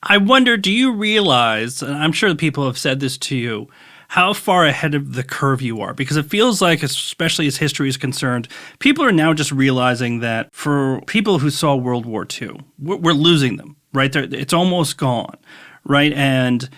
I wonder, do you realize, and I'm sure people have said this to you, how far ahead of the curve you are? Because it feels like, especially as history is concerned, people are now just realizing that for people who saw World War II, we're losing them, right? It's almost gone, right? And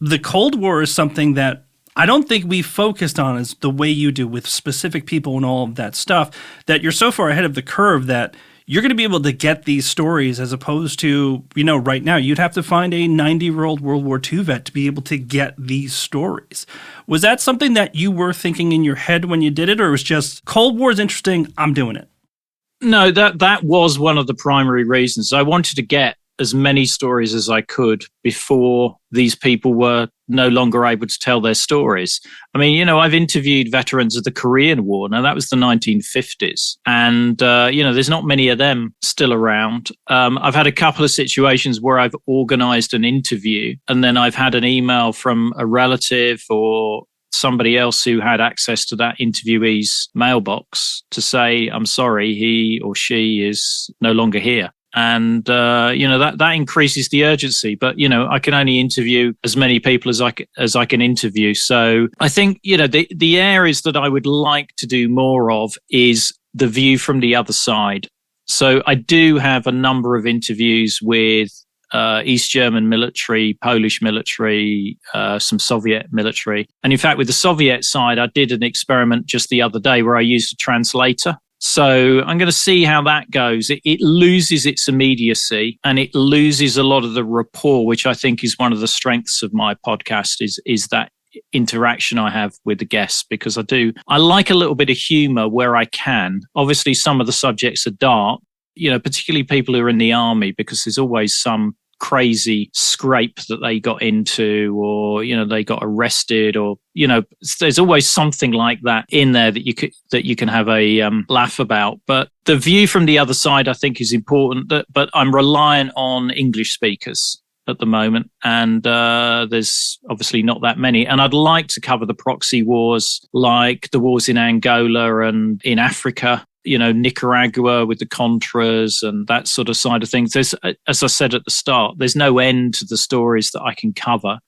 the Cold War is something that I don't think we focused on as the way you do with specific people and all of that stuff, that you're so far ahead of the curve that you're going to be able to get these stories as opposed to, right now, you'd have to find a 90-year-old World War II vet to be able to get these stories. Was that something that you were thinking in your head when you did it, or it was just, Cold War is interesting, I'm doing it? No, that was one of the primary reasons. I wanted to get as many stories as I could before these people were no longer able to tell their stories. I mean, I've interviewed veterans of the Korean War. Now, that was the 1950s. And, there's not many of them still around. I've had a couple of situations where I've organized an interview and then I've had an email from a relative or somebody else who had access to that interviewee's mailbox to say, I'm sorry, he or she is no longer here. And, that increases the urgency. But, I can only interview as many people as I can interview. So I think, the areas that I would like to do more of is the view from the other side. So I do have a number of interviews with East German military, Polish military, some Soviet military. And in fact, with the Soviet side, I did an experiment just the other day where I used a translator. So I'm going to see how that goes. It loses its immediacy and it loses a lot of the rapport, which I think is one of the strengths of my podcast is that interaction I have with the guests, because I like a little bit of humor where I can. Obviously, some of the subjects are dark, particularly people who are in the army, because there's always some crazy scrape that they got into, or they got arrested, or there's always something like that in there that you can have a laugh about. But the view from the other side, I think, is important. But I'm reliant on English speakers at the moment, and there's obviously not that many. And I'd like to cover the proxy wars, like the wars in Angola and in Africa. Nicaragua with the Contras and that sort of side of things. There's, as I said at the start, there's no end to the stories that I can cover,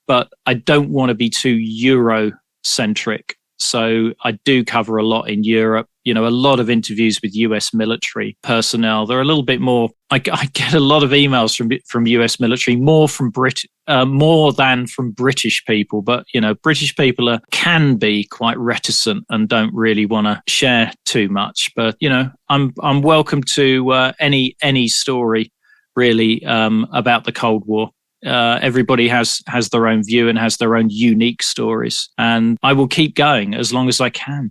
but I don't want to be too Eurocentric. So I do cover a lot in Europe, a lot of interviews with US military personnel. They're a little bit more, I get a lot of emails from US military, more than from British people. But, British people can be quite reticent and don't really want to share too much. But, I'm welcome to any story really about the Cold War. Everybody has their own view and has their own unique stories. And I will keep going as long as I can.